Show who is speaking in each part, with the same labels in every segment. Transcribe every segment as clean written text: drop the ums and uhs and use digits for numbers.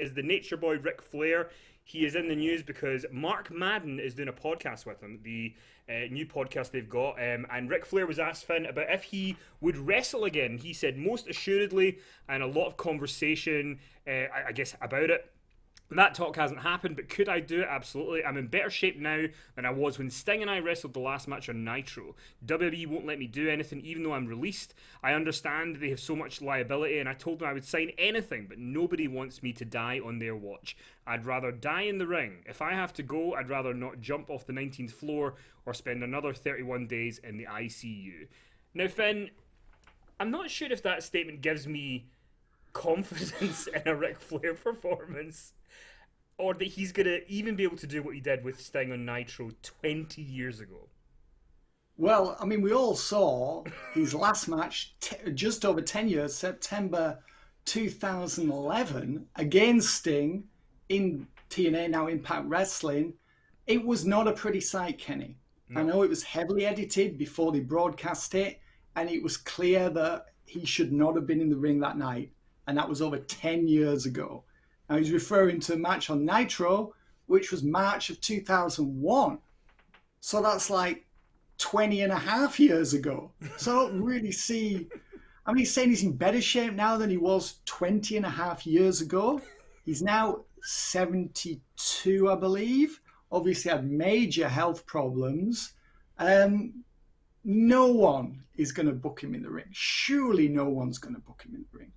Speaker 1: is the Nature Boy Ric Flair. He is in the news because Mark Madden is doing a podcast with him, the new podcast they've got. And Ric Flair was asked Finn about if he would wrestle again. He said most assuredly, and a lot of conversation, I guess, about it. That talk hasn't happened, but could I do it? Absolutely. I'm in better shape now than I was when Sting and I wrestled the last match on Nitro. WWE won't let me do anything even though I'm released. I understand they have so much liability, and I told them I would sign anything, but nobody wants me to die on their watch. I'd rather die in the ring. If I have to go, I'd rather not jump off the 19th floor or spend another 31 days in the ICU. Now, Finn, I'm not sure if that statement gives me confidence in a Ric Flair performance, or that he's going to even be able to do what he did with Sting on Nitro 20 years ago.
Speaker 2: Well, I mean, we all saw his last match just over 10 years, September 2011, against Sting in TNA, now Impact Wrestling. It was not a pretty sight, Kenny. No. I know it was heavily edited before they broadcast it, and it was clear that he should not have been in the ring that night, and that was over 10 years ago. Now, he's referring to a match on Nitro, which was March of 2001. So that's like 20 and a half years ago. So I don't really see... I mean, he's saying he's in better shape now than he was 20 and a half years ago. He's now 72, I believe. Obviously had major health problems. No one is going to book him in the ring. Surely no one's going to book him in the ring.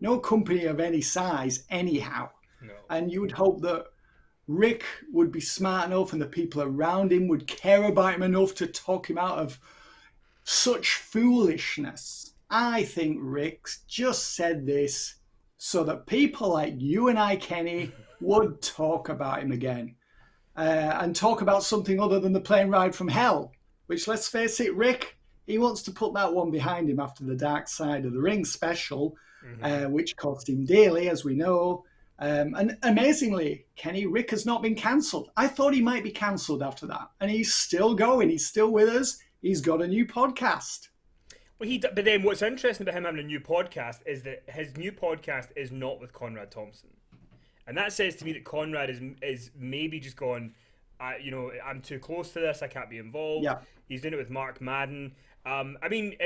Speaker 2: No company of any size, anyhow. No. And you would hope that Rick would be smart enough and the people around him would care about him enough to talk him out of such foolishness. I think Rick's just said this so that people like you and I, Kenny, would talk about him again. And talk about something other than the plane ride from hell. Which, let's face it, Rick, he wants to put that one behind him after the Dark Side of the Ring special. Which cost him dearly, as we know. And amazingly, Kenny, Rick has not been cancelled. I thought he might be cancelled after that. And he's still going. He's still with us. He's got a new podcast.
Speaker 1: Well, but then what's interesting about him having a new podcast is that his new podcast is not with Conrad Thompson. And that says to me that Conrad is maybe just gone, I'm too close to this. I can't be involved. Yeah. He's doing it with Mark Madden. I mean...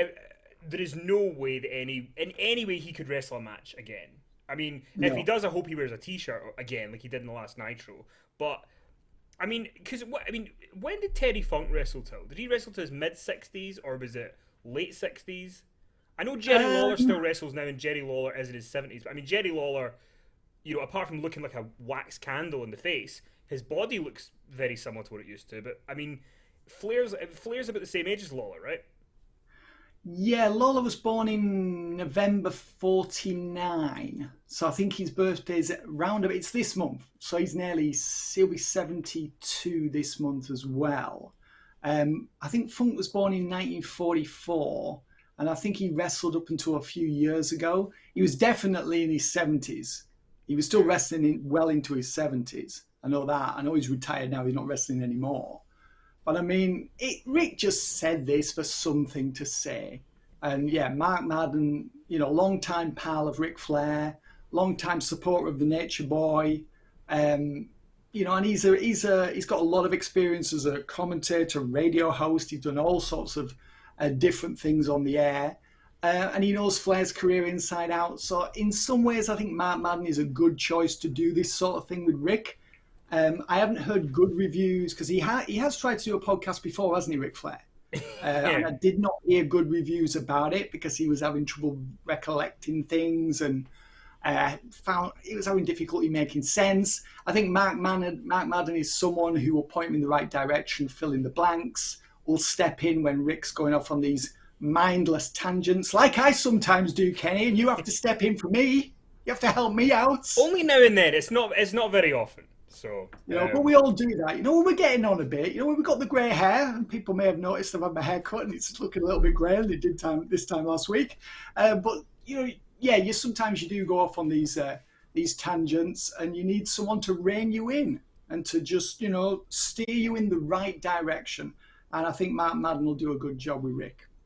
Speaker 1: there is no way that in any way he could wrestle a match again. I mean, no. If he does, I hope he wears a t-shirt again, like he did in the last Nitro. But I mean, when did Terry Funk wrestle till? Did he wrestle to his mid-60s or was it late 60s? I know Jerry Lawler still wrestles now, and Jerry Lawler is in his 70s. But I mean, Jerry Lawler, apart from looking like a wax candle in the face, his body looks very similar to what it used to. But I mean, Flair's about the same age as Lawler, right?
Speaker 2: Yeah, Lawler was born in November 49. So I think his birthday's it's this month. So he'll be 72 this month as well. I think Funk was born in 1944. And I think he wrestled up until a few years ago. He was definitely in his 70s. He was still wrestling well into his 70s. I know that. I know he's retired now. He's not wrestling anymore. But I mean, Rick just said this for something to say. And yeah, Mark Madden, long-time pal of Ric Flair, long-time supporter of the Nature Boy. And he's got a lot of experience as a commentator, radio host. He's done all sorts of different things on the air. And he knows Flair's career inside out. So in some ways, I think Mark Madden is a good choice to do this sort of thing with Rick. I haven't heard good reviews because he has tried to do a podcast before, hasn't he, Ric Flair? And I did not hear good reviews about it because he was having trouble recollecting things and found he was having difficulty making sense. I think Mark Madden is someone who will point him in the right direction, fill in the blanks, will step in when Rick's going off on these mindless tangents, like I sometimes do, Kenny, and you have to step in for me. You have to help me out.
Speaker 1: Only now and then. It's not very often. So,
Speaker 2: but we all do that. When we're getting on a bit, when we've got the grey hair, and people may have noticed I've had my hair cut and it's looking a little bit grey than it did this time last week. But sometimes you do go off on these tangents, and you need someone to rein you in and to just steer you in the right direction. And I think Mark Madden will do a good job with Rick.